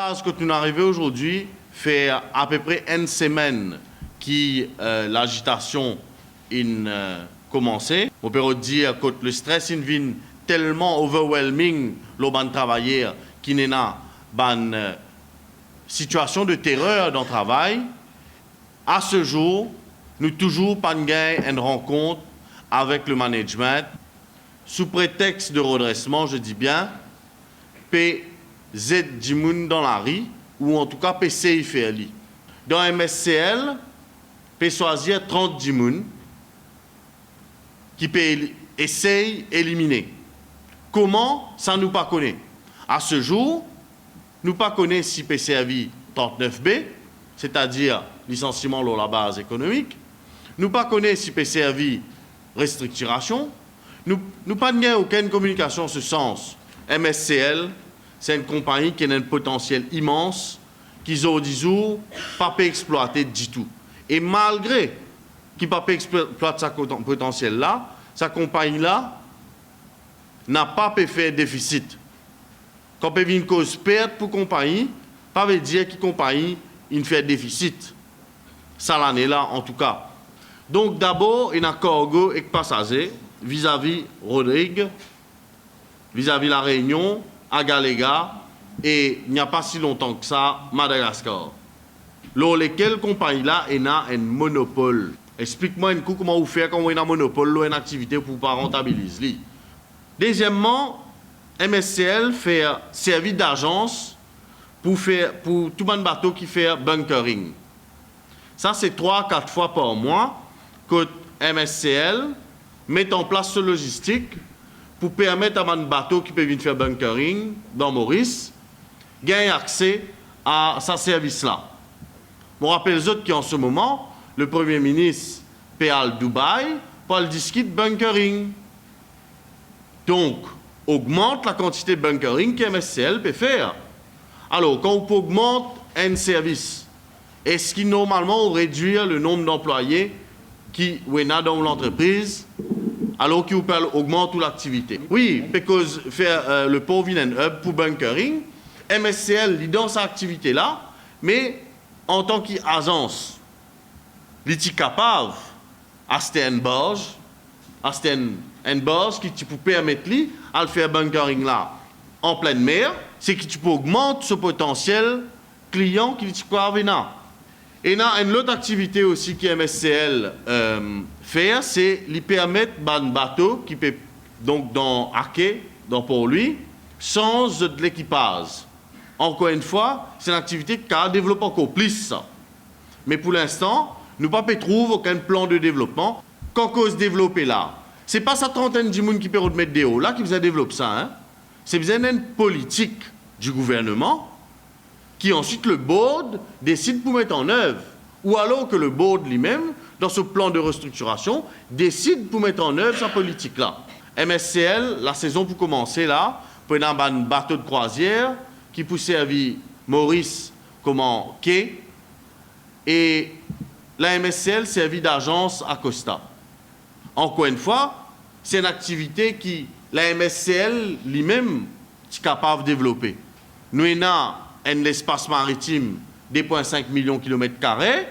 base, quand nous arrivons aujourd'hui, fait à peu près une semaine que l'agitation a commencé. On peut dire que le stress vient tellement overwhelming, l'auban travailleur, qui n'est pas une situation de terreur dans le travail. À ce jour, nous n'avons toujours pas une rencontre avec le management. Sous prétexte de redressement, je dis bien, PZ Dimoun dans la rue, ou en tout cas PCI FRLI. Dans MSCL, peut choisir 30 Dimoun qui peut essayer d'éliminer. Comment, ça nous pas connaît. À ce jour, nous pas connaît si peut servir 39B, c'est-à-dire licenciement sur la base économique. Nous pas connaît si peut servir restructuration. Nous pas aucune communication en ce sens. MSCL, c'est une compagnie qui a un potentiel immense, qu'ils ont 10 jours, pas pu exploiter du tout. Et malgré qu'il n'a pas pu exploiter ce potentiel-là, sa compagnie-là n'a pas pu faire déficit. Quand on une cause perte pour compagnie, pas veut dire que compagnie il fait déficit. Ça l'année-là, en tout cas. Donc d'abord, il y a un cargo avec passager vis-à-vis Rodrigue, vis-à-vis la Réunion, à Galéga, et il n'y a pas si longtemps que ça, Madagascar. Lors lesquelles compagnie-là, il y a un monopole. Explique-moi un coup comment vous faites quand vous avez un monopole, une activité pour ne pas rentabiliser. Deuxièmement, MSCL fait service d'agence pour tout le monde bateau qui fait bunkering. Ça, c'est 3-4 fois par mois que MSCL met en place ce logistique pour permettre à un bateau qui peut venir faire bunkering dans Maurice gagner accès à ce service-là. Je me rappelle les autres qui en ce moment, le Premier ministre Péal Dubaï pour le discuter de bunkering. Donc, augmente la quantité de bunkering que MSCL peut faire. Alors, quand on augmente un service, est-ce qu'il normalement réduire le nombre d'employés qui sont dans l'entreprise alors qu'il augmente toute l'activité? Oui, parce que faire le Provident Hub pour bunkering, MSCL est dans cette activité-là, mais en tant qu'agence, il est capable d'acheter une barge, qui peut permettre de faire bunkering là en pleine mer, c'est que tu peux augmenter ce potentiel client qui peut avoir. Et il y a une autre activité aussi que MSCL fait, c'est lui permettre un bateau qui peut donc dans Aké, pour lui, sans de l'équipage. Encore une fois, c'est une activité qui a développé encore plus ça. Mais pour l'instant, nous ne trouvons aucun plan de développement. Quand on se développe là, ce n'est pas sa trentaine de gens qui peut remettre des hauts là qui vous développé ça. Hein? C'est besoin d'une politique du gouvernement qui ensuite le board décide pour mettre en œuvre. Ou alors que le board lui-même, dans ce plan de restructuration, décide pour mettre en œuvre sa politique-là. MSCL, la saison pour commencer là, pour un bateau de croisière qui peut servir Maurice comme quai, et la MSCL servit d'agence à Costa. Encore une fois, c'est une activité qui la MSCL lui-même est capable de développer. Nous avons un espace maritime de 2,5 millions de kilomètres carrés.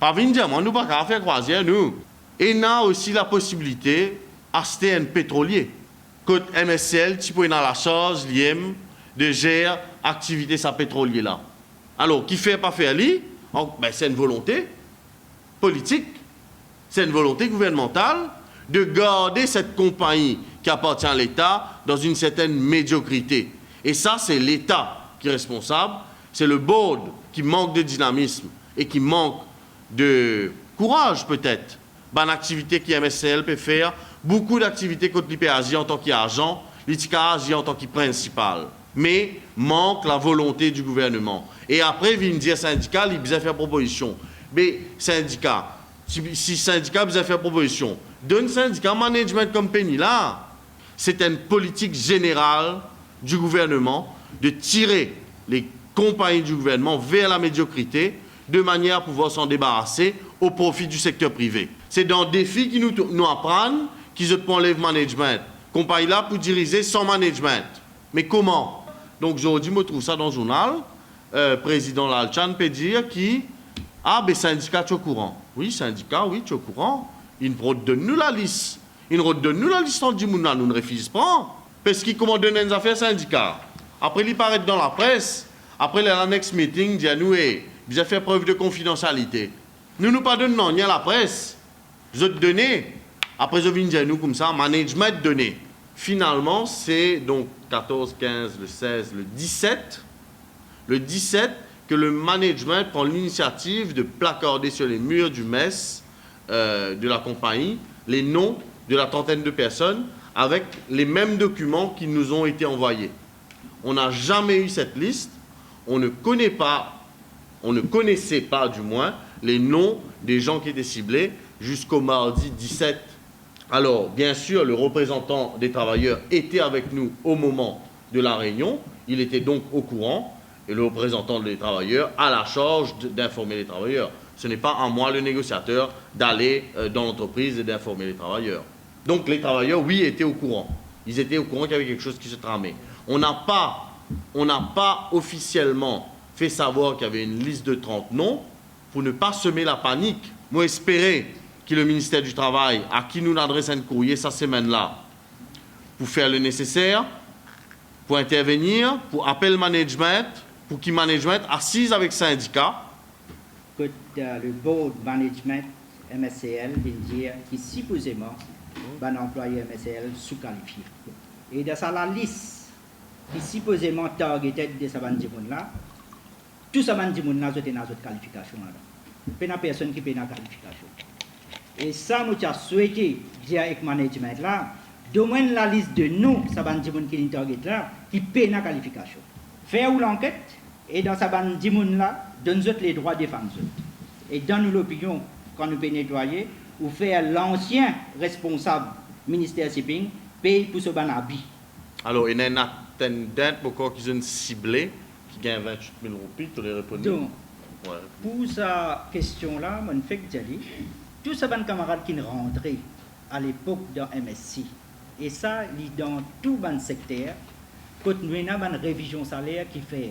Pas venir dire, nous ne pouvons pas faire croisière, nous. Et nous avons aussi la possibilité d'acheter un pétrolier. Côte MSCL, tu peux avoir la charge de gérer l'activité de ce pétrolier-là. Alors, qui fait pas faire lui? C'est une volonté politique, c'est une volonté gouvernementale de garder cette compagnie qui appartient à l'État dans une certaine médiocrité. Et ça, c'est l'État qui est responsable, c'est le board qui manque de dynamisme et qui manque de courage peut-être. Une activité qui MSCL peut faire, beaucoup d'activités contre l'IPAG en tant qu'agent, l'ITICAG en tant que principal. Mais manque la volonté du gouvernement. Et après, il vient dire syndicat, il besoin faire proposition. Mais syndicat, si syndicat besoin faire proposition, donne syndicat management company là, c'est une politique générale du gouvernement de tirer les compagnies du gouvernement vers la médiocrité de manière à pouvoir s'en débarrasser au profit du secteur privé. C'est dans défi qui nous apprennent qu'ils se prennent le management. Compagnie là pour diriger sans management. Mais comment? Donc aujourd'hui, je trouve ça dans le journal. président Lalchan peut dire qui, ah, ben syndicat, tu es au courant. Oui, syndicat, oui, tu es au courant. Il donne-nous la liste. Il donne-nous la liste en dit, nous ne refusons pas. Parce qu'il commande donner des affaires syndicat. Après, il paraît dans la presse. Après, le next meeting, dit à nous, vous avez fait preuve de confidentialité. Nous ne pas donnons ni à la presse. Vous êtes donné. Après, je viens dire nous comme ça, management donné. Finalement, c'est donc 14, 15, le 16, le 17. Le 17, que le management prend l'initiative de placarder sur les murs du MES de la compagnie les noms de la trentaine de personnes avec les mêmes documents qui nous ont été envoyés. On n'a jamais eu cette liste. On ne connaissait pas du moins les noms des gens qui étaient ciblés jusqu'au mardi 17. Alors, bien sûr, le représentant des travailleurs était avec nous au moment de la réunion. Il était donc au courant. Et le représentant des travailleurs a la charge d'informer les travailleurs. Ce n'est pas à moi, le négociateur, d'aller dans l'entreprise et d'informer les travailleurs. Donc les travailleurs, oui, étaient au courant. Ils étaient au courant qu'il y avait quelque chose qui se tramait. On n'a pas officiellement fait savoir qu'il y avait une liste de 30 noms pour ne pas semer la panique. Moi, espérer que le ministère du Travail, à qui nous adresse un courrier cette semaine-là, pour faire le nécessaire, pour intervenir, pour appeler management, pour qu'il management assise avec syndicat. Que le board management MSCL vient dire que supposément un employé MSCL sous-qualifié. Et dans la liste qui supposément targeted de ce bandit-là, tout ce bandit-là est dans notre qualification. Il n'y a personne qui peut dans la qualification. Et ça, nous avons souhaité dire avec le management là, donner la liste de nous, ce bandit-là qui est target là, qui peut dans la qualification. Faire l'enquête, et dans ce bandit là, donne-nous les droits des femmes. Et dans nous l'opinion, quand nous pouvons nettoyer, ou faire l'ancien responsable ministère shipping paye pour ce banabis. Alors, il y a un attendant pour qu'ils ont ciblé, qui gagne 28 000 roupies, tu les réponds. Donc, pour cette question-là, je fais que tous ces camarades qui sont rentrés à l'époque dans MSC, et ça, dans tout le secteur, quand nous avons une révision salaire qui fait.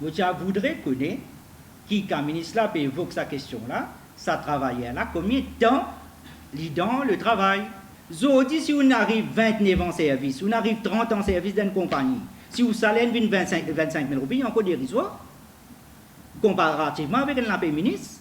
Je voudrais connaître qui, quand le ministre là peut évoquer cette question-là, ça travaillait là, combien de temps dans le travail. Aujourd'hui, si on arrive 29 ans en service, on arrive 30 ans en service d'une compagnie, si vous salaire vient 25 000 roupies, il y a encore dérisoire, comparativement avec un ministre.